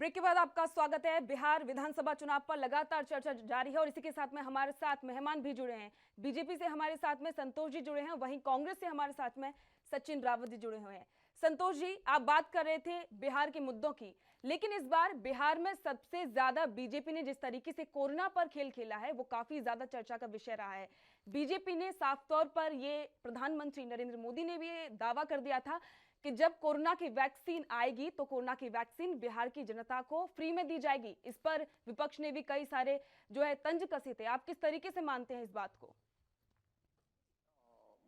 Break के बाद आपका स्वागत है। बिहार विधानसभा चुनाव पर लगातार चर्चा जारी है और इसी के साथ में हमारे साथ मेहमान भी जुड़े हैं। बीजेपी से हमारे साथ में संतोष जी जुड़े हैं, वहीं कांग्रेस से हमारे साथ में सचिन रावत जी जुड़े हुए हैं। संतोष जी, आप बात कर रहे थे बिहार के मुद्दों की, लेकिन इस बार बिहार में सबसे ज्यादा बीजेपी ने जिस तरीके से कोरोना पर खेल खेला है वो काफी ज्यादा चर्चा का विषय रहा है। बीजेपी ने साफ तौर पर ये प्रधानमंत्री नरेंद्र मोदी ने भी ये दावा कर दिया था कि जब कोरोना की वैक्सीन आएगी तो कोरोना की वैक्सीन बिहार की जनता को फ्री में दी जाएगी। इस पर विपक्ष ने भी कई सारे तंज कसे थे। आप किस तरीके से मानते हैं इस बात को?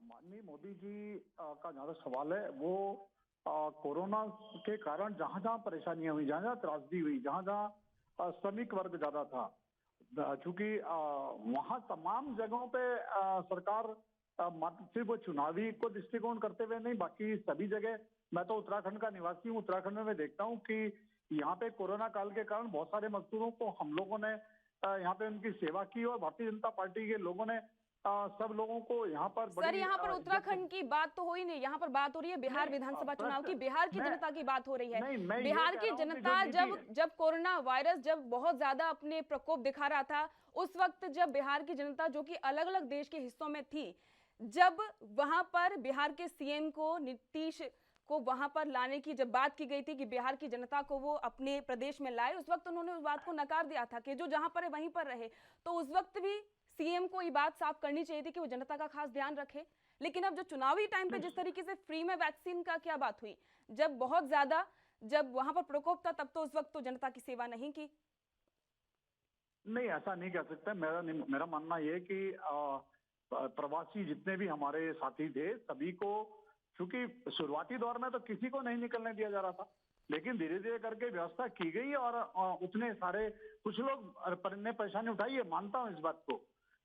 माननीय मोदी जी का जहाँ तक सवाल है वो कोरोना के कारण जहाँ जहाँ परेशानियां हुई, जहाँ जहाँ त्रासदी हुई, जहाँ जहाँ श्रमिक वर्ग ज्यादा था, चूंकि वहाँ तमाम जगहों पे सरकार मात्र सिर्फ वो चुनावी को दृष्टिकोण करते हुए नहीं, बाकी सभी जगह। मैं तो उत्तराखंड का निवासी हूँ, उत्तराखंड में मैं देखता हूँ कि यहाँ पे कोरोना काल के कारण बहुत सारे मजदूरों को हम लोगों ने यहाँ पे उनकी सेवा की और भारतीय जनता पार्टी के लोगों ने सब लोगों को यहाँ पर सर, यहाँ पर उत्तराखंड की बात तो हो ही नहीं, यहाँ पर बात हो रही है बिहार विधानसभा चुनाव की, बिहार की जनता की बात हो रही है। बिहार की जनता जब कोरोना वायरस जब बहुत ज्यादा अपने प्रकोप दिखा रहा था, उस वक्त जब बिहार की जनता जो कि अलग अलग देश के हिस्सों में थी, जब वहां पर बिहार के सीएम को नीतीश को वहां पर लाने की जब बात की गई थी कि बिहार की जनता को वो अपने प्रदेश में लाए, उस वक्त उन्होंने उस बात को नकार दिया था कि जो जहां पर है वहीं पर रहे। तो उस वक्त भी सीएम को ये बात साफ करनी चाहिए थी कि वो जनता का खास ध्यान रखे। लेकिन अब जो चुनावी टाइम पे जिस तरीके से फ्री में वैक्सीन का क्या बात हुई, जब बहुत ज्यादा जब वहां पर प्रकोप था, तब तो उस वक्त तो जनता की सेवा नहीं की। नहीं, ऐसा नहीं कह सकते। मेरा मानना यह कि प्रवासी जितने भी हमारे साथी थे सभी को, क्योंकि शुरुआती दौर में तो किसी को नहीं निकलने दिया जा रहा था, लेकिन धीरे धीरे करके व्यवस्था की गई और उतने सारे कुछ लोग ने परेशानी उठाई है, मानता हूं इस बात को।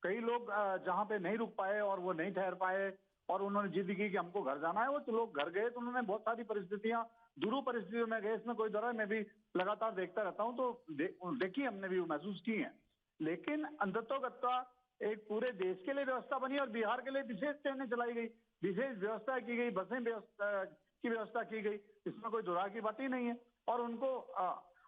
कई लोग जहां पे नहीं रुक पाए और वो नहीं ठहर पाए और उन्होंने जिद की कि हमको घर जाना है, वो तो लोग घर गए, तो उन्होंने बहुत सारी परिस्थितियां दुरूह परिस्थितियों में गए। इसमें कोई दौर है, मैं भी लगातार देखता रहता हूँ, तो देखी हमने भी महसूस की है। लेकिन अंततोगत्वा एक पूरे देश के लिए व्यवस्था बनी और बिहार के लिए विशेष ट्रेनें चलाई गई, विशेष व्यवस्था की गई, बसें की व्यवस्था की गई, इसमें कोई दुराह की बात ही नहीं है। और उनको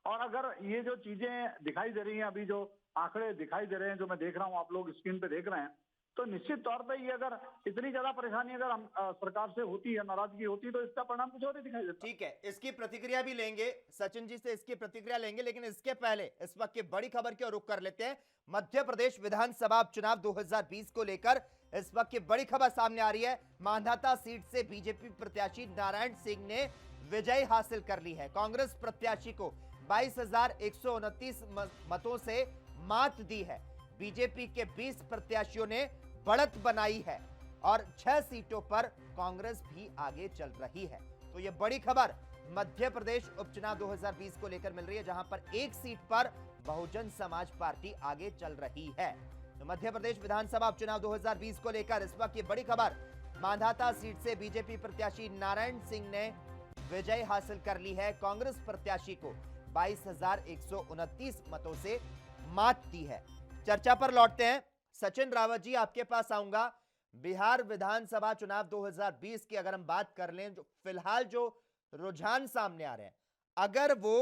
और अगर ये जो चीजें दिखाई दे रही हैं, अभी जो आंकड़े दिखाई दे रहे हैं, जो मैं देख रहा हूँ, आप लोग स्क्रीन पे देख रहे हैं, तो निश्चित तौर पे ये अगर इतनी ज्यादा परेशानी अगर हम सरकार से होती है, नाराजगी होती, तो इसका परिणाम कुछ और ही दिखाई देता। ठीक है, इसकी प्रतिक्रिया भी लेंगे, सचिन जी से इसकी प्रतिक्रिया लेंगे, लेकिन इसके पहले इस वक्त की बड़ी खबर की ओर रुख कर लेते हैं। मध्य प्रदेश विधानसभा चुनाव 2020 को लेकर इस वक्त की बड़ी खबर सामने आ रही है। मांधाता सीट से बीजेपी प्रत्याशी नारायण सिंह ने विजय हासिल कर ली है। कांग्रेस प्रत्याशी को 22,129 मतों से मात दी है। बीजेपी के 20 प्रत्याशियों ने बढ़त बनाई है और 6 सीटों पर कांग्रेस भी आगे चल रही है। तो यह बड़ी खबर मध्य प्रदेश उपचुनाव 2020 को लेकर मिल रही है, जहां पर एक सीट पर बहुजन समाज पार्टी आगे चल रही है। तो मध्य प्रदेश विधानसभा उपचुनाव 2020 को लेकर इस वक्त की बड़ी खबर, मांधाता सीट से बीजेपी प्रत्याशी नारायण सिंह ने विजय हासिल कर ली है। कांग्रेस प्रत्याशी को 22,129 मतों से मात दी है। चर्चा पर लौटते हैं। सचिन रावत जी, आपके पास आऊंगा। बिहार विधानसभा चुनाव 2020 की अगर हम बात कर लें, जो फिलहाल जो रुझान सामने आ रहे हैं, अगर वो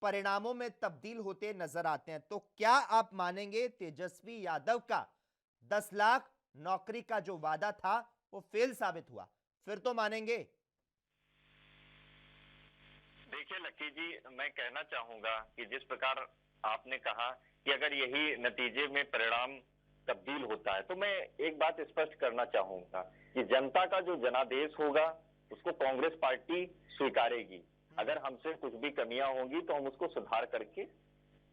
परिणामों में तब्दील होते नजर आते हैं, तो क्या आप मानेंगे तेजस्वी यादव का 10 लाख नौकरी का जो वादा था वो फेल साबित हुआ? फिर तो मानेंगे। देखिए लक्की जी, मैं कहना चाहूंगा कि जिस प्रकार आपने कहा कि अगर यही नतीजे में परिणाम तब्दील होता है, तो मैं एक बात स्पष्ट करना चाहूंगा कि जनता का जो जनादेश होगा उसको कांग्रेस पार्टी स्वीकारेगी। अगर हमसे कुछ भी कमियां होंगी तो हम उसको सुधार करके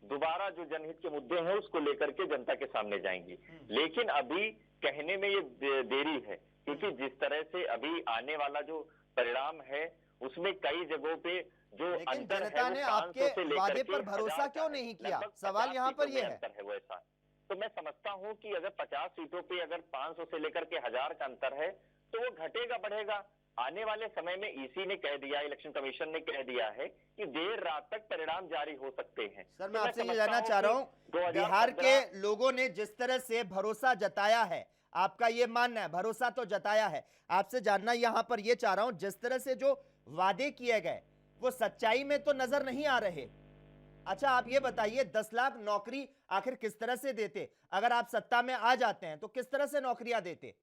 दोबारा जो जनहित के मुद्दे हैं उसको लेकर के जनता के सामने जाएंगी। लेकिन अभी कहने में ये देरी है, क्योंकि जिस तरह से अभी आने वाला जो परिणाम है उसमें कई जगहों पे जो अंतर जनता ने आपके वादे पर भरोसा क्यों नहीं किया? सवाल यहाँ पर यह है। वो ऐसा तो मैं समझता हूं कि अगर 50 सीटों पे अगर 500 से लेकर के 1000 का अंतर है तो वो घटेगा बढ़ेगा। आने वाले समय में ईसी ने कह दिया, इलेक्शन कमीशन ने कह दिया है कि देर रात तक परिणाम जारी हो सकते हैं। सर, मैं आपसे ये जानना चाह रहा हूं, बिहार के लोगों ने जिस तरह से भरोसा जताया है, आपका ये मानना है, भरोसा तो जताया है, आपसे जानना यहां पर ये चाह रहा हूं, जिस तरह से जो वादे किए गए वो सच्चाई में तो नजर नहीं आ रहे। अच्छा, आप ये बताइए 10 लाख नौकरी आखिर किस तरह से देते? अगर आप सत्ता में आ जाते हैं तो किस तरह से नौकरियां देते?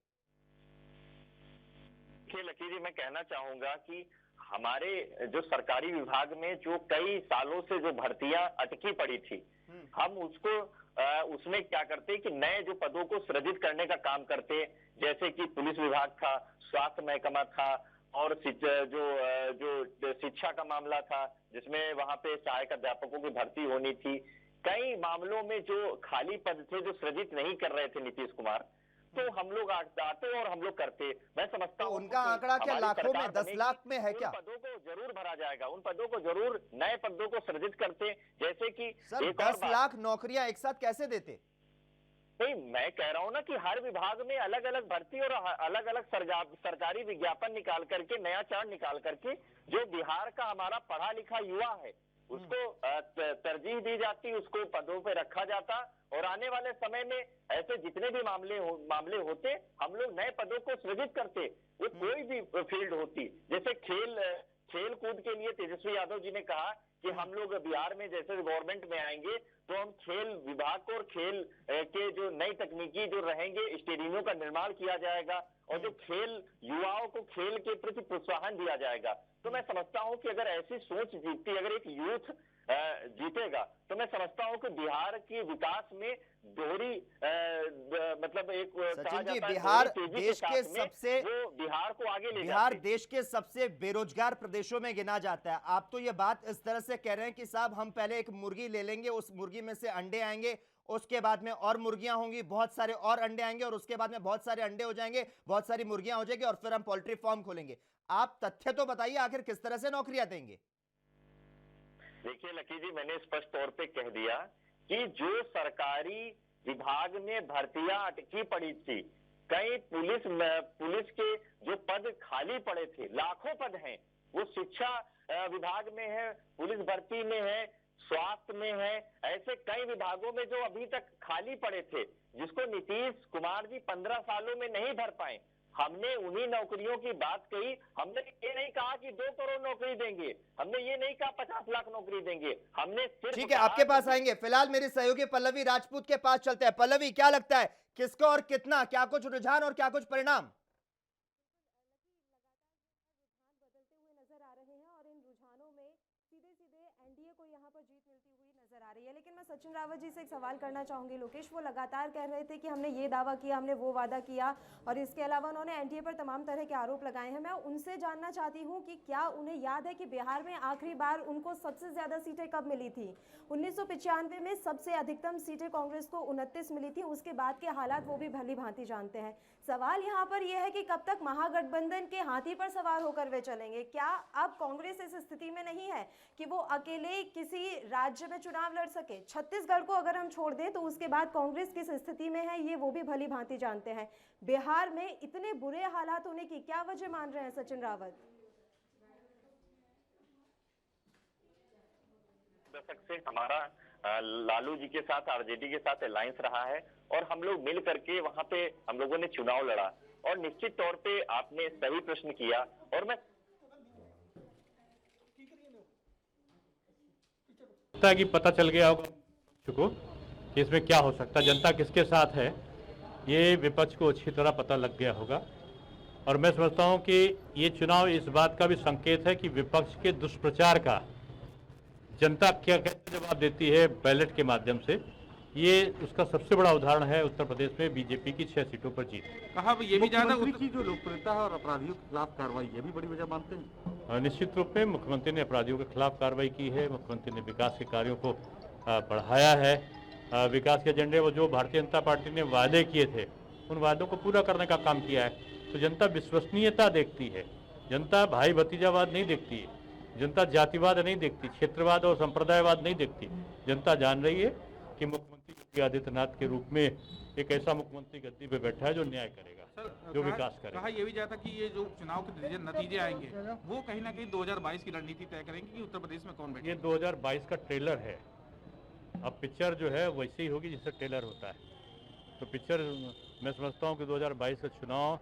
देखिए लकी जी, मैं कहना चाहूंगा कि हमारे जो सरकारी विभाग में जो कई सालों से जो भर्तियां अटकी पड़ी थी, हम उसको उसमें क्या करते कि नए जो पदों को सृजित करने का काम करते, जैसे कि पुलिस विभाग था, स्वास्थ्य महकमा था, और जो शिक्षा का मामला था जिसमें वहां पे सहायक अध्यापकों की भर्ती होनी थी। कई मामलों में जो खाली पद थे जो सृजित नहीं कर रहे थे नीतीश कुमार, तो हम लोग आते और हम लोग करते। मैं समझता तो हूं उनका कि आंकड़ा क्या हमारी लाखों में, सरकार 10 बनेगी, लाख में है उन क्या? पदों को जरूर भरा जाएगा, उन पदों को जरूर, नए पदों को सृजित करते। जैसे कि सर एक और 10 बात, लाख नौकरियां एक साथ कैसे देते? नहीं मैं कह रहा हूं ना कि हर विभाग में अलग अलग भर्ती और अलग अलग सरकारी विज्ञापन निकाल करके, नया चार्ट निकाल करके, जो बिहार का हमारा पढ़ा लिखा युवा है उसको तरजीह दी जाती, उसको पदों पे रखा जाता, और आने वाले समय में ऐसे जितने भी मामले होते, हम लोग नए पदों को सृजित करते। वो कोई भी फील्ड होती, जैसे खेल कूद के लिए तेजस्वी यादव जी ने कहा कि हम लोग बिहार में जैसे गवर्नमेंट में आएंगे तो हम खेल विभाग को और खेल के जो नई तकनीकी जो रहेंगे स्टेडियमों का निर्माण किया जाएगा, और जो खेल युवाओं को खेल के प्रति प्रोत्साहन दिया जाएगा। तो मैं समझता हूं कि अगर ऐसी सोच जीतती, अगर एक यूथ जीतेगा, तो मैं समझता हूं कि बिहार के विकास में दोहरी मतलब एक कहा सचिन जी, जाता है बिहार दोहरी तेजी देश के साथ में सबसे वो बिहार को आगे ले बिहार जाते। देश के सबसे बेरोजगार प्रदेशों में गिना जाता है। आप तो ये बात इस तरह से कह रहे हैं कि साहब हम पहले एक मुर्गी ले लेंगे, उस मुर्गी में से अंडे आएंगे, उसके बाद में और मुर्गियां होंगी, बहुत सारे और अंडे आएंगे, और उसके बाद में बहुत सारे अंडे हो जाएंगे, बहुत सारी मुर्गियां हो जाएंगी, और फिर हम पोल्ट्री फार्म खोलेंगे। आप तथ्य तो बताइए, आखिर किस तरह से नौकरियां देंगे? देखिए लकी जी, मैंने स्पष्ट तौर पे कह दिया कि जो सरकारी विभाग में भर्तियां अटकी पड़ी थी, कई पुलिस के जो पद खाली पड़े थे, लाखों पद हैं, वो शिक्षा विभाग में है, पुलिस भर्ती में है, स्वास्थ्य में है, ऐसे कई विभागों में जो अभी तक खाली पड़े थे, जिसको नीतीश कुमार जी 15 सालों में नहीं भर पाए। हमने उन्हीं नौकरियों की बात कही। हमने ये नहीं कहा कि 2 करोड़ नौकरी देंगे, हमने ये नहीं कहा 50 लाख नौकरी देंगे, हमने सिर्फ ठीक है, आपके पास आएंगे। फिलहाल मेरी सहयोगी पल्लवी राजपूत के पास चलते हैं। पल्लवी, क्या लगता है किसको और कितना, क्या कुछ रुझान और क्या कुछ परिणाम? बदलते हुए नजर आ रहे हैं, और इन रुझानों में सीधे एनडीए को यहाँ पर जीत मिलती हुई नजर आ रही है। लेकिन मैं सचिन रावत जी से एक सवाल करना चाहूंगी। लोकेश, वो लगातार कह रहे थे कि हमने ये दावा किया, हमने वो वादा किया, और इसके अलावा उन्होंने एनडीए पर तमाम तरह के आरोप लगाए हैं। मैं उनसे जानना चाहती हूँ कि क्या उन्हें याद है कि बिहार में आखिरी बार उनको सबसे ज्यादा सीटें कब मिली थी? 1995 में सबसे अधिकतम सीटें कांग्रेस को 29 मिली थी। उसके बाद के हालात वो भी भली भांति जानते हैं। सवाल यहाँ पर यह है कि कब तक महागठबंधन के हाथी पर सवार होकर वे चलेंगे? क्या अब कांग्रेस इस स्थिति में नहीं है कि वो अकेले किसी राज्य में चुनाव लड़ सके? छत्तीसगढ़ को अगर हम छोड़ दें तो उसके बाद कांग्रेस किस स्थिति में है, ये वो भी भली भांति जानते हैं। बिहार में इतने बुरे हालात होने की क्या वजह मान रहे हैं सचिन रावत? दशक से हमारा लालू जी के साथ, आरजेडी के साथ अलायंस रहा है, और हम लोग मिल करके वहां पे हम लोगों ने चुनाव लड़ा। और निश्चित तौर पे आपने सही प्रश्न किया, और मैं कि पता चल गया होगा को कि इसमें क्या हो सकता है, जनता किसके साथ है, ये विपक्ष को अच्छी तरह पता लग गया होगा। और मैं समझता हूं कि ये चुनाव इस बात का भी संकेत है कि विपक्ष के दुष्प्रचार का जनता क्या कैसे जवाब देती है बैलेट के माध्यम से। ये उसका सबसे बड़ा उदाहरण है उत्तर प्रदेश में बीजेपी की 6 सीटों पर जीत। कहा ये भी ज्यादा की जो लोकप्रियता है और अपराधियों के खिलाफ कार्रवाई, ये भी बड़ी वजह मानते हैं? निश्चित रूप में मुख्यमंत्री ने अपराधियों के खिलाफ कार्रवाई की है। मुख्यमंत्री ने विकास के कार्यों को बढ़ाया है। विकास के एजेंडे वो जो भारतीय जनता पार्टी ने वादे किए थे, उन वादों को पूरा करने का काम किया है। तो जनता विश्वसनीयता देखती है, जनता भाई भतीजावाद नहीं देखती है, जनता जातिवाद नहीं देखती, क्षेत्रवाद और संप्रदायवाद नहीं देखती। जनता जान रही है कि मुख्यमंत्री योगी आदित्यनाथ के रूप में एक ऐसा मुख्यमंत्री गद्दी पे बैठा है जो न्याय करेगा, जो विकास करेगा। कहा यह भी जाता कि ये जो चुनाव के नतीजे आएंगे वो कहीं ना कहीं 2022 की रणनीति तय करेंगे कि उत्तर प्रदेश में कौन बैठे। ये 2022 का ट्रेलर है। अब पिक्चर जो है वैसे ही होगी जैसे ट्रेलर होता है। तो पिक्चर मैं समझता हूँ कि 2022 का चुनाव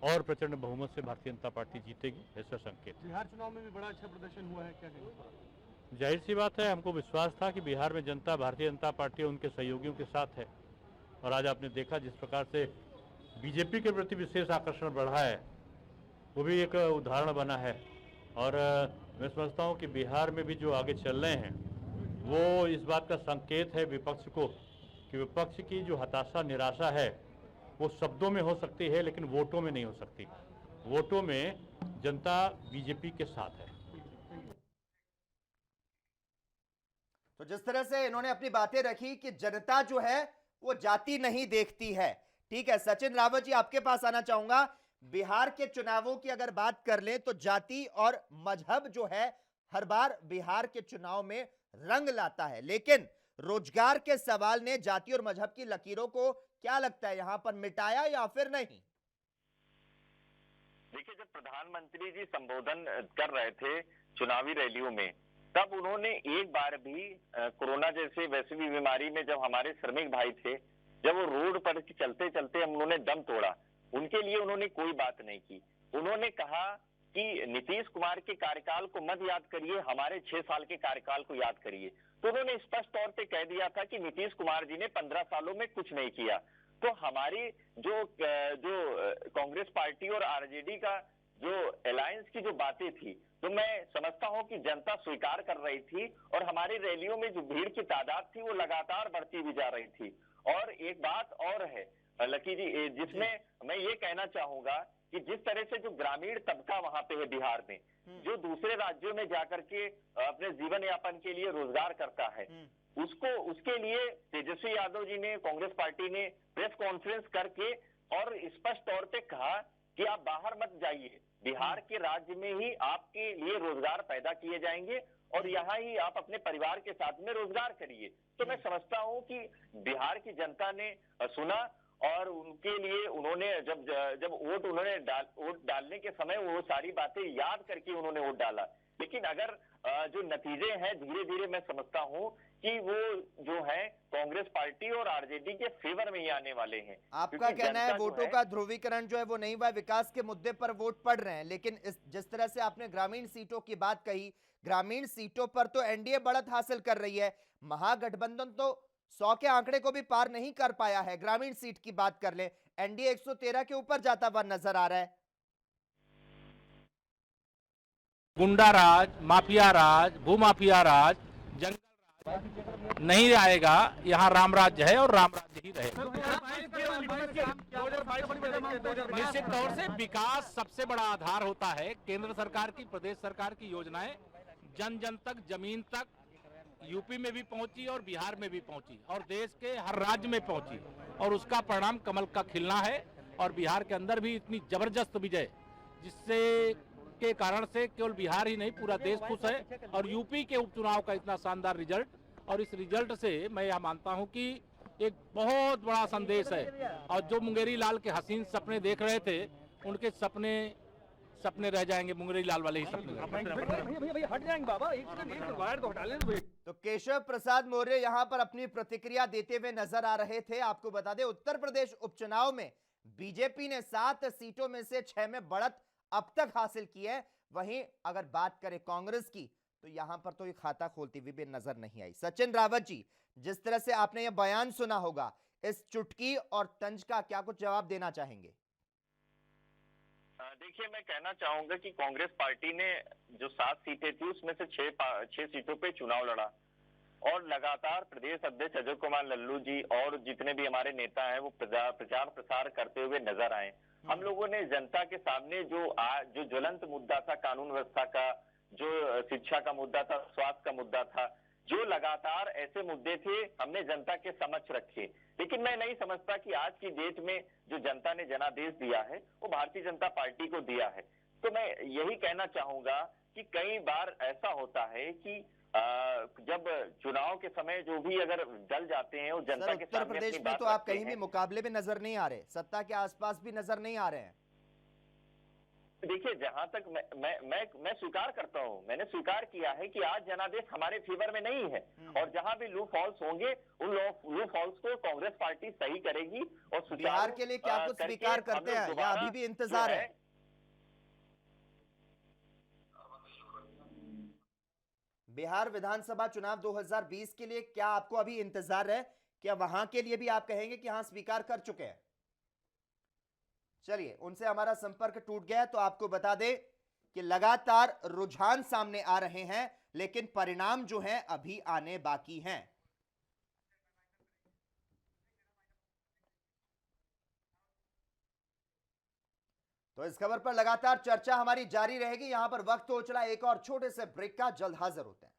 और प्रचंड बहुमत से भारतीय जनता पार्टी जीतेगी, ऐसा संकेत। बिहार चुनाव में भी बड़ा अच्छा प्रदर्शन हुआ है, क्या कहेंगे? जाहिर सी बात है, हमको विश्वास था कि बिहार में जनता भारतीय जनता पार्टी और उनके सहयोगियों के साथ है, और आज आपने देखा जिस प्रकार से बीजेपी के प्रति विशेष आकर्षण बढ़ा है, वो भी एक उदाहरण बना है। और मैं समझता हूँ कि बिहार में भी जो आगे चल रहे हैं वो इस बात का संकेत है विपक्ष को कि विपक्ष की जो हताशा निराशा है वो शब्दों में हो सकती है लेकिन वोटों में नहीं हो सकती। वोटों में जनता बीजेपी के साथ है। तो जिस तरह से इन्होंने अपनी बातें रखी कि जनता जो है वो जाति नहीं देखती है। ठीक है, सचिन रावत जी आपके पास आना चाहूंगा। बिहार के चुनावों की अगर बात कर लें तो जाति और मजहब जो है हर बार बिहार के चुनाव में रंग लाता है, लेकिन रोजगार के सवाल ने जाति और मजहब की लकीरों को क्या लगता है यहां पर मिटाया या फिर नहीं? देखिए, जब प्रधानमंत्री जी संबोधन कर रहे थे चुनावी रैलियों में, तब उन्होंने एक बार भी कोरोना जैसे वैश्विक बीमारी में जब हमारे श्रमिक भाई थे, जब वो रोड पर चलते चलते उन्होंने दम तोड़ा, उनके लिए उन्होंने कोई बात नहीं की। उन्होंने कहा कि नीतीश कुमार के कार्यकाल को मत याद करिए, हमारे 6 साल के कार्यकाल को याद करिए। तो उन्होंने स्पष्ट तौर पे कह दिया था कि नीतीश कुमार जी ने 15 सालों में कुछ नहीं किया। तो हमारी जो कांग्रेस पार्टी और आरजेडी का जो अलायंस की जो बातें थी, तो मैं समझता हूं कि जनता स्वीकार कर रही थी, और हमारी रैलियों में जो भीड़ की तादाद थी वो लगातार बढ़ती भी जा रही थी। और एक बात और है लकी जी, जिसमें मैं ये कहना चाहूंगा कि जिस तरह से जो ग्रामीण तबका वहां पे है बिहार में, जो दूसरे राज्यों में जाकर के अपने जीवन यापन के लिए रोजगार करता है, उसके लिए तेजस्वी यादव जी ने, कांग्रेस पार्टी ने प्रेस कॉन्फ्रेंस करके और स्पष्ट तौर पे कहा कि आप बाहर मत जाइए, बिहार के राज्य में ही आपके लिए रोजगार पैदा किए जाएंगे और यहाँ ही आप अपने परिवार के साथ में रोजगार करिए। तो मैं समझता हूँ कि बिहार की जनता ने सुना, और उनके लिए उन्होंने जब वोट डालने के समय वो सारी बातें याद करके उन्होंने वोट डाला। लेकिन अगर जो नतीजे हैं धीरे धीरे मैं समझता हूं कि वो जो है कांग्रेस पार्टी और आरजेडी के फेवर में ही आने वाले हैं। आपका कहना है वोटों का ध्रुवीकरण जो है वो नहीं हुआ, विकास के मुद्दे पर वोट पड़ रहे हैं, लेकिन जिस तरह से आपने ग्रामीण सीटों की बात कही, ग्रामीण सीटों पर तो एनडीए बढ़त हासिल कर रही है, महागठबंधन तो 100 के आंकड़े को भी पार नहीं कर पाया है। ग्रामीण सीट की बात कर ले, एनडीए 113 के ऊपर जाता हुआ नजर आ रहा है। गुंडा राज, माफिया राज, भूमाफिया राज, जंगल राज नहीं आएगा, यहाँ राम राज्य है और राम राज्य ही रहेगा। निश्चित तौर से विकास सबसे बड़ा आधार होता है। केंद्र सरकार की, प्रदेश सरकार की योजनाएं जन जन तक, जमीन तक, यूपी में भी पहुंची और बिहार में भी पहुंची और देश के हर राज्य में पहुंची, और उसका परिणाम कमल का खिलना है। और बिहार के अंदर भी इतनी जबरदस्त विजय, जिससे के कारण से केवल बिहार ही नहीं पूरा देश खुश है। और यूपी के उपचुनाव का इतना शानदार रिजल्ट, और इस रिजल्ट से मैं यह मानता हूं कि एक बहुत बड़ा संदेश है। और जो मुंगेरी लाल के हसीन सपने देख रहे थे, उनके सपने रह जाएंगे, मुंगेरी लाल वाले ही सपने। तो केशव प्रसाद मौर्य यहां पर अपनी प्रतिक्रिया देते हुए नजर आ रहे थे। आपको बता दें उत्तर प्रदेश उपचुनाव में बीजेपी ने 7 सीटों में से 6 में बढ़त अब तक हासिल की है। वहीं अगर बात करें कांग्रेस की तो यहां पर तो ये खाता खोलती हुई भी नजर नहीं आई। सचिन रावत जी, जिस तरह से आपने ये बयान सुना होगा, इस चुटकी और तंज का क्या कुछ जवाब देना चाहेंगे? देखिए, मैं कहना चाहूंगा कि कांग्रेस पार्टी ने जो 7 सीटें थी उसमें से 6 सीटों पे चुनाव लड़ा, और लगातार प्रदेश अध्यक्ष अजय कुमार लल्लू जी और जितने भी हमारे नेता हैं वो प्रचार प्रसार करते हुए नजर आए। हम लोगों ने जनता के सामने जो ज्वलंत मुद्दा था, कानून व्यवस्था का, जो शिक्षा का मुद्दा था, स्वास्थ्य का मुद्दा था, जो लगातार ऐसे मुद्दे थे, हमने जनता के समक्ष रखे। लेकिन मैं नहीं समझता कि आज की डेट में जो जनता ने जनादेश दिया है वो भारतीय जनता पार्टी को दिया है। तो मैं यही कहना चाहूंगा कि कई बार ऐसा होता है कि जब चुनाव के समय जो भी अगर दल जाते हैं वो जनता के सामने उत्तर प्रदेश में तो आप कहीं भी मुकाबले में नजर नहीं आ रहे, सत्ता के आसपास भी नजर नहीं आ रहे हैं। देखिए, जहां तक मैं स्वीकार करता हूं, मैंने स्वीकार किया है कि आज जनादेश हमारे फेवर में नहीं है, और जहां भी लूप हॉल्स होंगे उन लूप हॉल्स को कांग्रेस पार्टी सही करेगी। और बिहार के लिए क्या कुछ स्वीकार करते हैं या अभी भी इंतजार है? बिहार विधानसभा चुनाव 2020 के लिए क्या आपको अभी इंतजार है? क्या वहां के लिए भी आप कहेंगे कि हां स्वीकार कर चुके हैं? चलिए, उनसे हमारा संपर्क टूट गया, तो आपको बता दें कि लगातार रुझान सामने आ रहे हैं, लेकिन परिणाम जो हैं अभी आने बाकी हैं। तो इस खबर पर लगातार चर्चा हमारी जारी रहेगी। यहां पर वक्त हो चला एक और छोटे से ब्रेक का, जल्द हाजिर होते हैं।